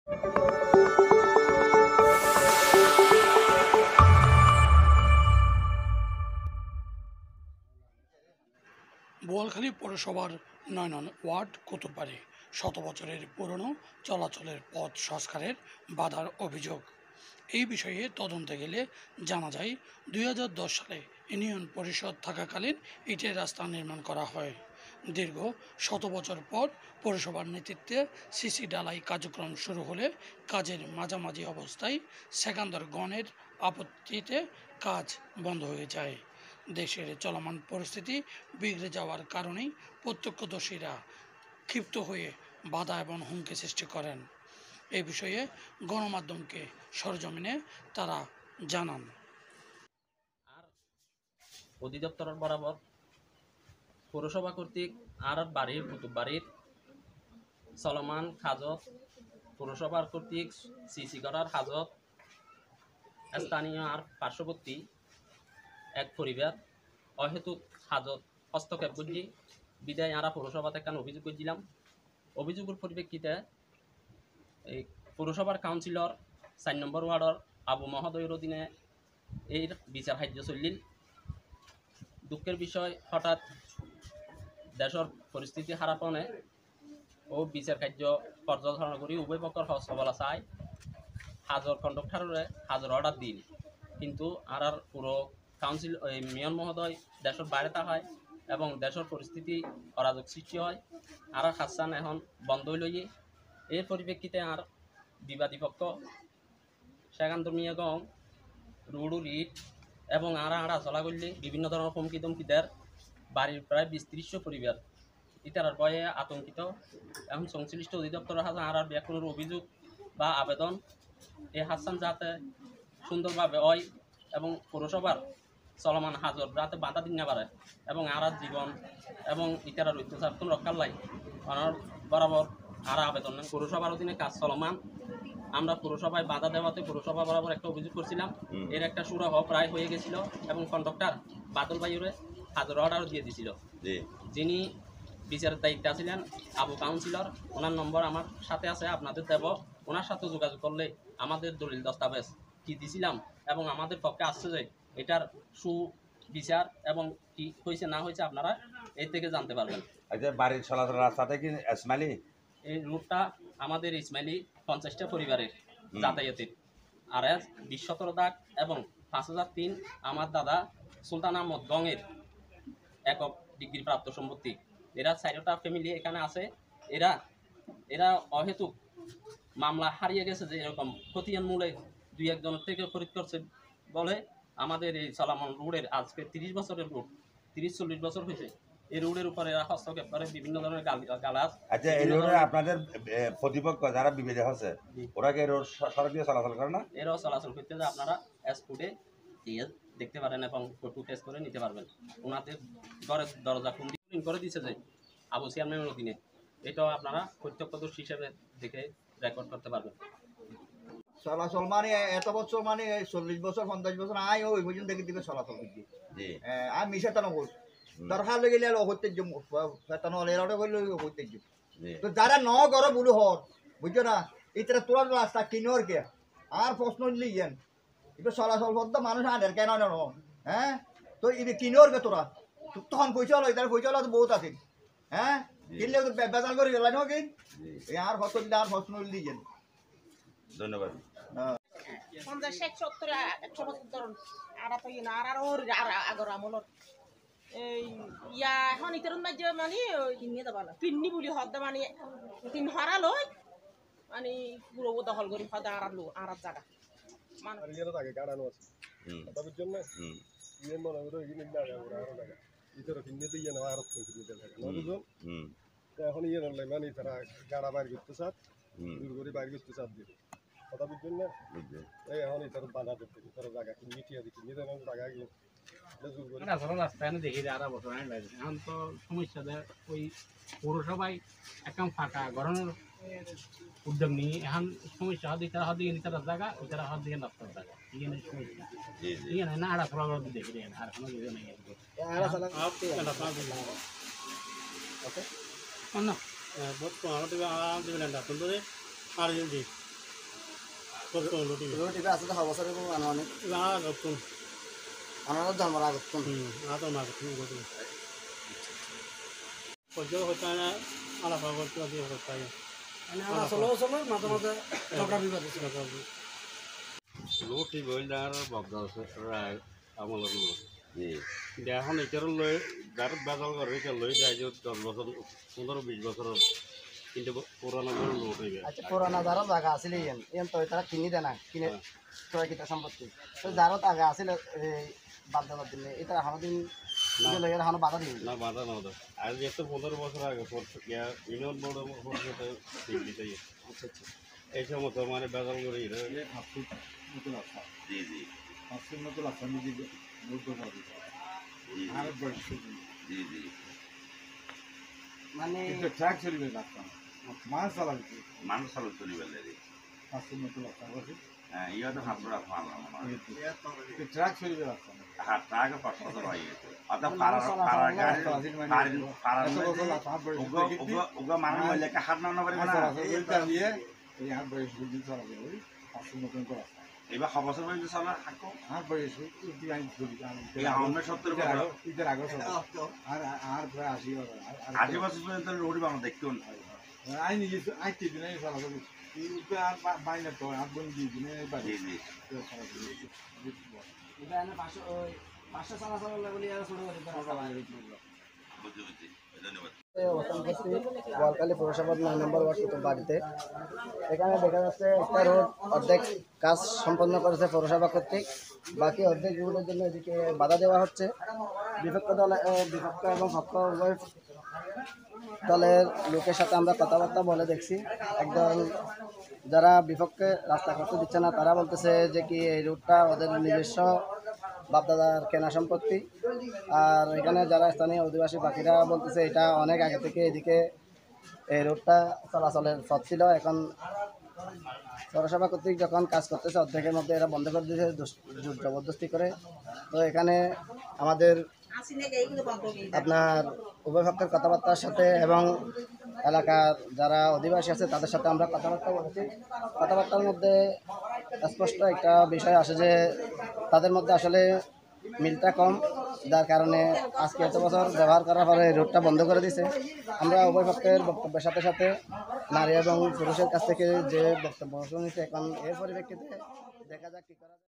বোয়ালখালী পৌরসভার ৯ নং ওয়ার্ড কুতুববাড়ি শত বছরের পুরনো চলাচলের পথ সংস্কারের বাধার অভিযোগ। এই বিষয়ে তদন্তে গেলে জানা যায় ২০১০ সালে ইউনিয়ন পরিষদ থাকাকালীন ইটের রাস্তা নির্মাণ করা হয়। দীর্ঘ ১০ বছর পর পৌরসভার নেতৃত্বে সিসি ঢালাই কার্যক্রম শুরু হলে কাজের মাঝামাঝি অবস্থায় সেকেন্দারগণের আপত্তিতে কাজ বন্ধ হয়ে যায়। দেশের চলমান পরিস্থিতি বিগড়ে যাওয়ার কারণেই প্রত্যক্ষদর্শীরা ক্ষিপ্ত হয়ে বাধা এবং হুমকি সৃষ্টি করেন। এ বিষয়ে গণমাধ্যমকে সরজমিনে তারা জানান। আর অধিদপ্তর বরাবর পৌরসভা কর্তৃক আর বাড়ির কুতুববাড়ির চলমান হাজত পৌরসভার কর্তৃক সিসি করার হাজত স্থানীয় আর পার্শ্ববর্তী এক পরিবার অহেতুক হাজত হস্তক্ষেপ করছি বিদায় আরা পৌরসভা থেকে অভিযোগ করছিলাম। অভিযোগের পরিপ্রেক্ষিতে এই পৌরসভার কাউন্সিলর ৪ নম্বর ওয়ার্ডর আবু মহোদয়ের অধীনে এর বিচার কার্য চলিল। দুঃখের বিষয় হঠাৎ দেশের পরিস্থিতি খারাপনে ও বিচার কার্য পর্যালোচনা করি উভয় পক্ষের হস্তবলা চাই হাজর কন্ডক্টরে হাজর অর্ডার দিন, কিন্তু আর পুরো কাউন্সিল মেয়র মহোদয় দেশের বাইরে থাকায় এবং দেশের পরিস্থিতি অরাজক সৃষ্টি হয় আর হাসান এখন বন্ধ হইলই। এর পরিপ্রেক্ষিতে আর বিবাদী পক্ষ সেখান্তর মিয়াগং রুডু ইট এবং আড়া চলা করলে বিভিন্ন ধরনের হুমকি ধমকি দেয়। বাড়ির প্রায় ২০-৩০ পরিবার ইতার ভয়ে আতঙ্কিত। এখন সংশ্লিষ্ট অধিদপ্তর হাসান আর ব্যাকুণের অভিযোগ বা আবেদন এই হাসান যাতে সুন্দরভাবে হয় এবং পৌরসভার চলমান হাজর যাতে বাধা দিন না পারে এবং আর জীবন এবং ইতার অত্যাচার রক্ষার লাই বরাবর আর আবেদন পৌরসভার অধীনে কাজ চলমান। আমরা পৌরসভায় বাধা দেওয়াতে পৌরসভা বরাবর একটা অভিযোগ করছিলাম, এর একটা সুরাহ প্রায় হয়ে গেছিল এবং কন্ডক্টর বাদল ভাইরে হাজর অর্ডার দিয়ে দিছিল। যিনি বিচারের দায়িত্বে ছিলেন আবু কাউন্সিলর, ওনার নম্বর আমার সাথে আছে, আপনাদের দেব। ওনার সাথে যোগাযোগ করলে আমাদের দলিল দস্তাবেজ কি দিছিলাম এবং আমাদের পক্ষে আসছে যে এটার সুবিচার এবং কি হয়েছে না হয়েছে আপনারা এর থেকে জানতে পারবেন। বাড়ির চলাচল রাস্তাটা কি ইসমাইলি? এই রুটটা আমাদের ইসমাইলি 50টা পরিবারের যাতায়াতের আর 20-17 দাগ এবং 5003 আমার দাদা সুলতান আহমদ গঙের একক ডিগ্রি প্রাপ্ত সম্পত্তি। এরা 4টা ফ্যামিলি এখানে আছে। এরা অহেতুক মামলা হারিয়ে গেছে যে এরকম খতিয়ান মূলে 2-1 জনের থেকে খরিদ করছে বলে আমাদের এই চলমান রোডের আজকে 30 বছরের রোড, 30-40 বছর হয়েছে। এই রোডের উপরে এরা হস্তক্ষেপ করে বিভিন্ন ধরনের গালাজ। আচ্ছা, এই রোডে আপনাদের প্রতিপক্ষ যারা বিবাদী হচ্ছে ওরা কি রোড সড়ক দিয়ে চলাচল করে না? এরাও চলাচল করতে যে আপনারা এসপুটে দেখতে পারেন এবং ফটো টেস্ট করে নিতে পারবেন। ওনাদের ঘরের দরজা খুন করে দিচ্ছে যে আবু চেয়ারম্যানের অধীনে, এটাও আপনারা প্রত্যক্ষদর্শী হিসেবে দেখে রেকর্ড করতে পারবেন। চলাচল মানে এত বছর মানে 40 বছর 50 বছর আয় ওই পর্যন্ত দেখে দিকে চলাচল করছি আমি মিশাতানো বল দরকার লেগে গেলে অহত্যের বেতন এরাটা করলে অহত্যের তো যারা ন গড় বলু হর বুঝছো না এটা তোরা রাস্তা কিনোর কে আর প্রশ্ন লিখেন এটা চলাচল করতে মানুষ আনের কেন হ্যাঁ তো এটা কিনোর কে তোরা তখন পয়সা হলো এটার পয়সা হলো বহুত আছে হ্যাঁ কিনলে বেজাল করে গেল না কি আর হত আর প্রশ্ন লিখেন। ধন্যবাদ। 50-60-70 বছর ধরুন আর তো আর ওর আর আগর আমলর এই ইয়া এখন ইতর মাঝে মানে কিনে দেবা না পিন্নি বলি হদ মানে তিন হারালো মানে পুরো দখল করি হদ আরালো আর জায়গা মানে ইয়ের আগে গাড়ানো আছে তবে জন্য ইয়ে মনে হলো ইনি না আর জায়গা ইতর কিনে দিয়ে না আর তো কিনে দেয় না বুঝুন এখন ইয়ে নলে মানে তারা গাড়া বাইর করতে চায় দূর করে বাইর করতে চায় দিয়ে কথা বুঝছেন না এই এখন ইতর বাধা দিতে ইতর জায়গা কিনে দিয়ে দিতে নিয়ে দেন জায়গা গিয়ে রাস্তায় দেখি যে 18 বছর আগে লাগে এখন তো সমস্যা দেয় ওই পৌরসভায় একদম ফাঁকা গড়ানোর উদ্যোগ নিয়ে এখন সমস্যা হাত দিকে নিতার জায়গা ওই তারা হাত দিকে রাস্তার জায়গা এখানে সমস্যা এখানে না আড়া ফলা দেখি আর কোনো কিছু নেই না বহুত দিবেন সুন্দর আর টিভি আছে তো বছর আনুমানিক আনার জন্ম আগতন মাঝে মাঝে ঝগড়া বিবাদ লোটি বইলার রায় আমলের লোক জি এখন এটার লই যার বেজাল করে এটা লই যায় যে 10 বছর 15-20 বছর কিন্তু পুরানো লোট হয়ে গেছে আচ্ছা পুরানা যারা জায়গা আছিল ইয়ান তো তারা কিনি দেয় না কিনে ক্রয় কিতা সম্পত্তি তো যারা জায়গা আছিল এই বাদ দেওয়ার জন্য এটা আমাদের লেগে এখন বাধা দিই না বাধা না ওদের আর যেহেতু 15 বছর আগে ইউনিয়ন বোর্ড পরিষদে ঠিক দিতে আচ্ছা আচ্ছা এই সময় তো মানে বেজাল করে জি জি জি জি মানে মানুষ চালু চলি বেলে রে হ্যাঁ ইয়া তো হাবড় রাখা হ্যাঁ ট্রাক পাঁচশো হয়ে গেছে অর্থাৎ পাড়ার গাড়ি উগা মানুষ মহিলাকে হাত নামানো পারবে না এবার খবর পর্যন্ত চলা থাকো আমরা 70 বছর 80 বছর পর্যন্ত রোড বাংলা দেখতেও না জি জি পাঁচশো চলাচল বলি আর শুরু করি বুঝতে বুঝছি ধন্যবাদ বোয়ালখালী পৌরসভার 9 নম্বর ওয়ার্ড কুতুব বাড়িতে এখানে দেখা যাচ্ছে একটা রোড অর্ধেক কাজ সম্পন্ন করেছে পৌরসভা কর্তৃক বাকি অর্ধেক রোডের জন্য এদিকে বাধা দেওয়া হচ্ছে বিপক্ষ এবং পক্ষ উভয় দলের লোকের সাথে আমরা কথাবার্তা বলে দেখছি একদল যারা বিপক্ষে রাস্তা করতে দিচ্ছে না তারা বলতেছে যে কি এই রোডটা ওদের নিজস্ব বাপদাদার কেনা সম্পত্তি আর এখানে যারা স্থানীয় অধিবাসী বাকিরা বলতেছে এটা অনেক আগে থেকে এদিকে এই রোডটা চলাচলের পথ ছিল এখন পৌরসভা কর্তৃক যখন কাজ করতেছে অর্ধেকের মধ্যে এরা বন্ধ করে দিয়েছে জবরদস্তি করে তো এখানে আমাদের আপনার উভয় পক্ষের কথাবার্তার সাথে এবং এলাকার যারা অধিবাসী আছে তাদের সাথে আমরা কথাবার্তা বলেছি কথাবার্তার মধ্যে স্পষ্ট একটা বিষয় আসে যে তাদের মধ্যে আসলে মিলটা কম যার কারণে আজকে এত বছর ব্যবহার করার পরে রোডটা বন্ধ করে দিয়েছে আমরা উভয় পক্ষের বক্তব্যের সাথে সাথে নারী এবং পুরুষের কাছ থেকে যে বক্তব্য শুনেছি এখন এর পরিপ্রেক্ষিতে দেখা যাক কী করা যায়।